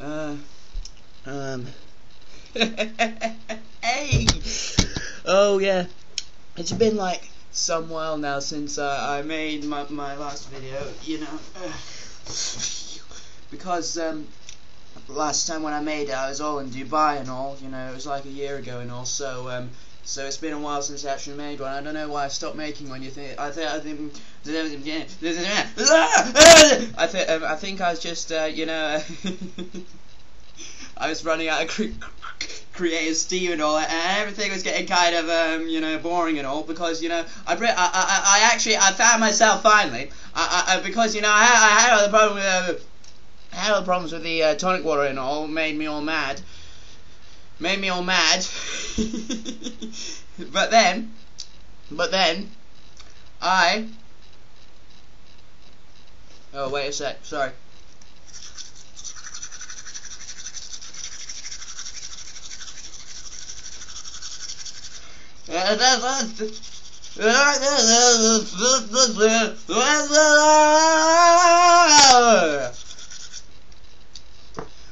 Uh, um, hey! Oh yeah, it's been like some while now since I made my last video, you know, because last time when I made it I was all in Dubai and all, you know, it was like a year ago and all, so it's been a while since I actually made one. I don't know why I stopped making one. I think I think I was just you know I was running out of creative steam and all, and everything was getting kind of you know, boring and all, because, you know, I actually found myself finally, because, you know, I had all the problem with problems with the tonic water and all, made me all mad, but then oh wait a sec, sorry.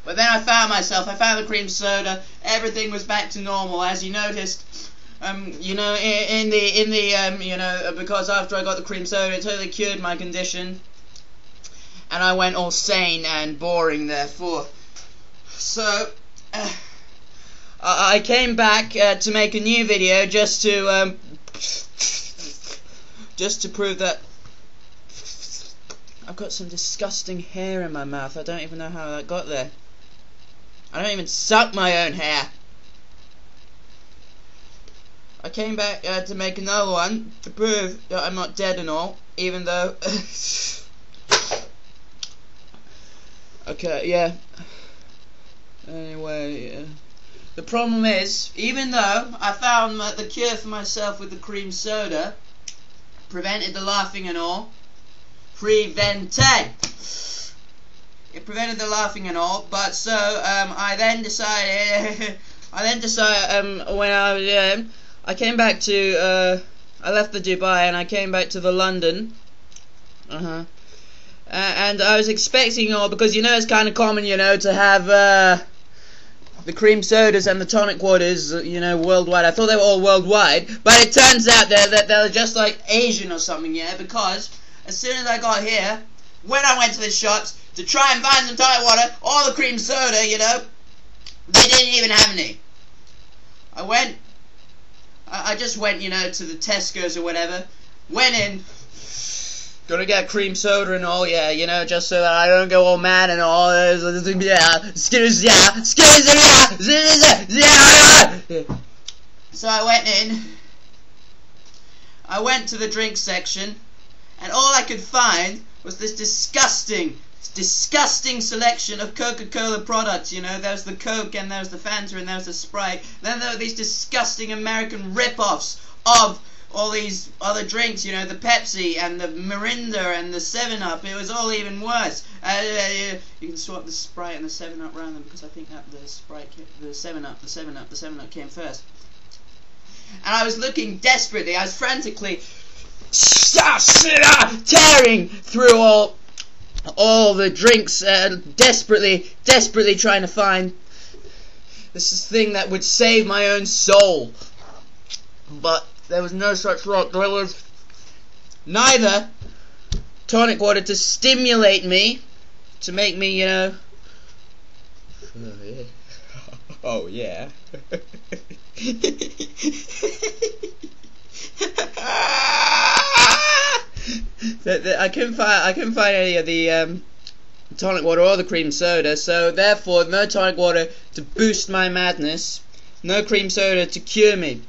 But then I found the cream soda, everything was back to normal, as you noticed. You know, in the you know, because after I got the cream soda, it totally cured my condition, and I went all sane and boring therefore. So I came back to make a new video just to prove that I've got some disgusting hair in my mouth. I don't even know how that got there. I don't even suck my own hair. I came back to make another one to prove that I'm not dead and all, even though okay, yeah. Anyway, the problem is, even though I found the cure for myself with the cream soda, prevented the laughing and all, it prevented the laughing and all, but so I then decided when I came back to I left the Dubai and I came back to the London, and I was expecting all, because, you know, it's kind of common, you know, to have the cream sodas and the tonic waters, you know, worldwide. I thought they were all worldwide, but it turns out that they're just like Asian or something, yeah, because as soon as I got here, when I went to the shops to try and find some tonic water or the cream soda, you know, they didn't even have any. I just went, you know, to the Tesco's or whatever, went in, gonna get cream soda and all, yeah, you know, just so that I don't go all mad and all, yeah. So I went to the drink section, and all I could find was this disgusting selection of Coca-Cola products, you know. There's the Coke, and there's the Fanta, and there's the Sprite. Then there were these disgusting American rip-offs of all these other drinks, you know, the Pepsi and the Mirinda and the 7-Up. It was all even worse. You can swap the Sprite and the 7-Up around them, because I think that the 7-Up came first. And I was looking desperately, I was frantically tearing through all the drinks, desperately trying to find this thing that would save my own soul. But there was no such luck. There was neither tonic water to stimulate me, to make me, you know, oh yeah. I couldn't find any of the tonic water or the cream soda, so therefore no tonic water to boost my madness, no cream soda to cure me.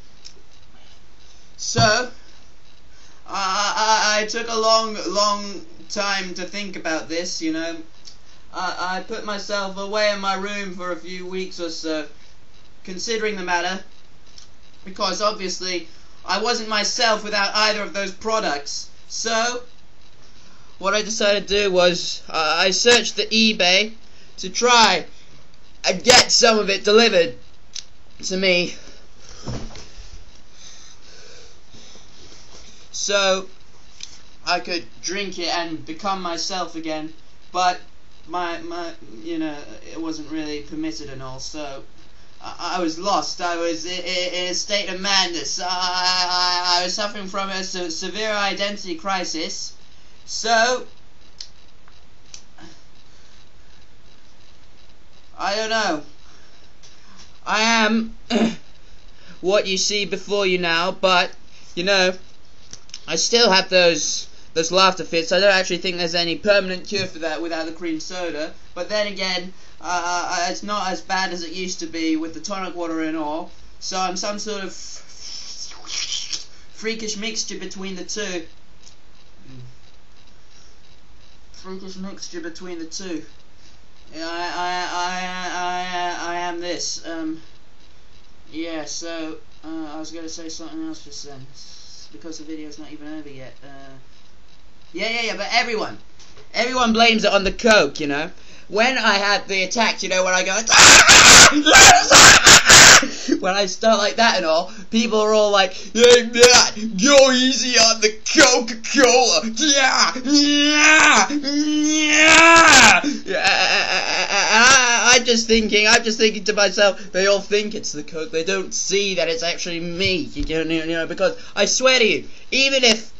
So I took a long time to think about this, you know. I put myself away in my room for a few weeks or so, considering the matter, because obviously I wasn't myself without either of those products. So what I decided to do was I searched the eBay to try and get some of it delivered to me, so I could drink it and become myself again. But you know, it wasn't really permitted and all, so I was lost. I was in a state of madness. I was suffering from a severe identity crisis. So I don't know. I am what you see before you now, but you know, I still have those laughter fits. I don't actually think there's any permanent cure for that without the cream soda. But then again, it's not as bad as it used to be with the tonic water and all. So I'm some sort of freakish mixture between the two. Freakish mixture between the two. Yeah, I am this. Yeah. So I was going to say something else just then, because the video's not even over yet. Yeah. But everyone blames it on the coke, you know. When I had the attack, you know, when I go, when I start like that and all, people are all like, hey man, go easy on the Coca-Cola. I'm just thinking to myself, they all think it's the coke. They don't see that it's actually me, you know, because I swear to you, even if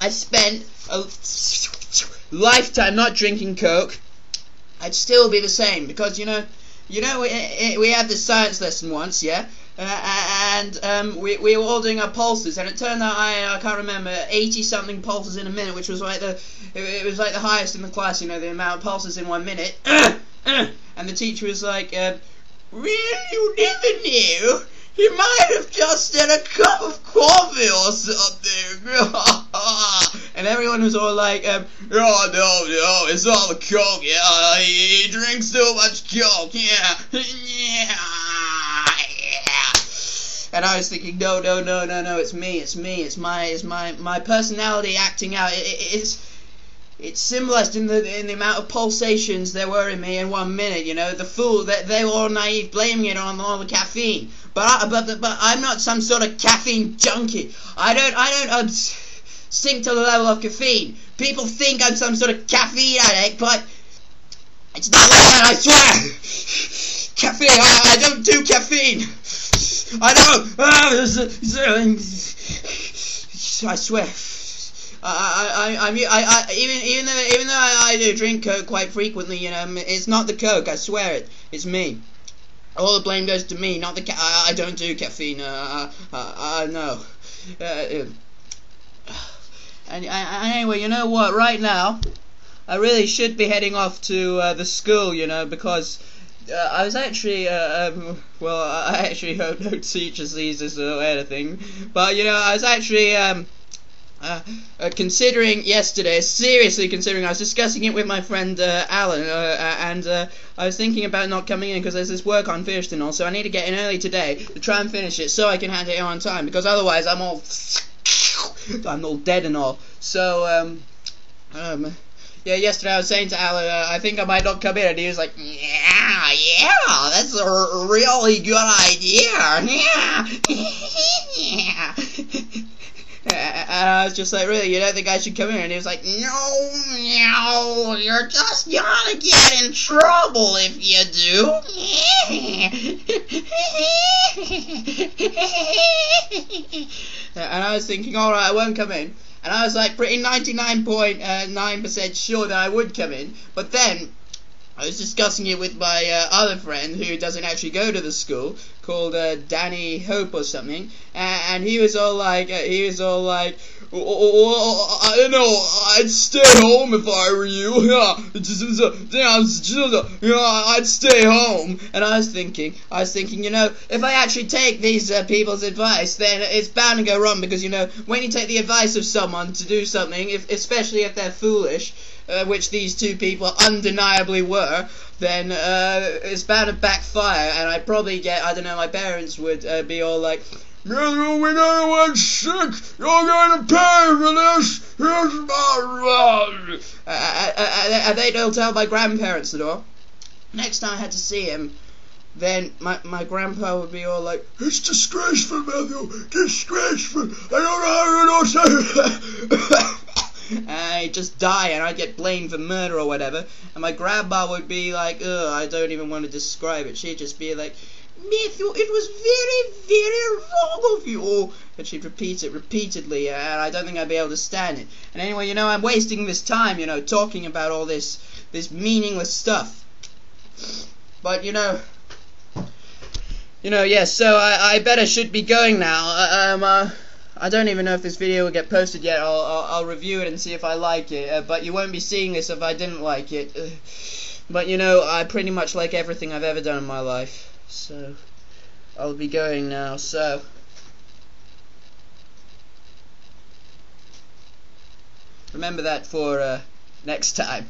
I spent a lifetime not drinking coke, I'd still be the same, because you know we had this science lesson once, yeah, and we were all doing our pulses, and it turned out I can't remember 80 something pulses in a minute, which was like it was like the highest in the class, you know, the amount of pulses in 1 minute, and the teacher was like, really, you never knew? He might have just had a cup of coffee or something. And everyone was all like, oh no, it's all the coke, yeah, he drinks so much coke, yeah. And I was thinking, no, it's me, it's my personality acting out. It's symbolized in the amount of pulsations there were in me in 1 minute, you know, the fool, that they were all naive, blaming it on all the caffeine. But I'm not some sort of caffeine junkie. I don't sink to the level of caffeine. People think I'm some sort of caffeine addict, but it's not like that, I swear. Caffeine, I don't do caffeine. I don't. I swear. Even though I do drink coke quite frequently, you know, it's not the coke. I swear it. It's me. All the blame goes to me, not the I don't do caffeine. No. And anyway, you know what? Right now, I really should be heading off to the school, you know, because I was actually well, I actually hope no teacher sees this or anything, but you know, I was actually considering yesterday, seriously considering, I was discussing it with my friend Alan, and I was thinking about not coming in because there's this work unfinished and all, so I need to get in early today to try and finish it so I can hand it in on time, because otherwise I'm all dead and all. So yeah, yesterday I was saying to Alan, I think I might not come in, and he was like, yeah, that's a really good idea, yeah. And I was just like, really, you don't think I should come here? And he was like, no, you're just gonna get in trouble if you do. And I was thinking, alright, I won't come in. And I was like pretty 99.9% sure that I would come in. But then I was discussing it with my other friend who doesn't actually go to the school, called Danny Hope or something, and he was all like, I don't know, I'd stay home if I were you, I'd stay home. And I was thinking, you know, if I actually take these people's advice, then it's bound to go wrong, because, you know, when you take the advice of someone to do something, especially if they're foolish, which these two people undeniably were, then it's bound to backfire, and I'd probably get, I don't know, my parents would be all like, we know one's sick, you're going to pay for this, and they'd all tell my grandparents and all. Next time I had to see him, then my grandpa would be all like, it's disgraceful, Matthew, disgraceful, I don't know how to say it. and I'd just die, and I'd get blamed for murder or whatever, and my grandma would be like, ugh, I don't even want to describe it. She'd just be like, Matthew, it was very, very wrong of you. And she'd repeat it repeatedly, and I don't think I'd be able to stand it. And anyway, I'm wasting this time, talking about all this meaningless stuff. But, yes, so I better should be going now. I don't even know if this video will get posted yet. I'll review it and see if I like it. But you won't be seeing this if I didn't like it. But, I pretty much like everything I've ever done in my life. So, I'll be going now, so. Remember that for next time.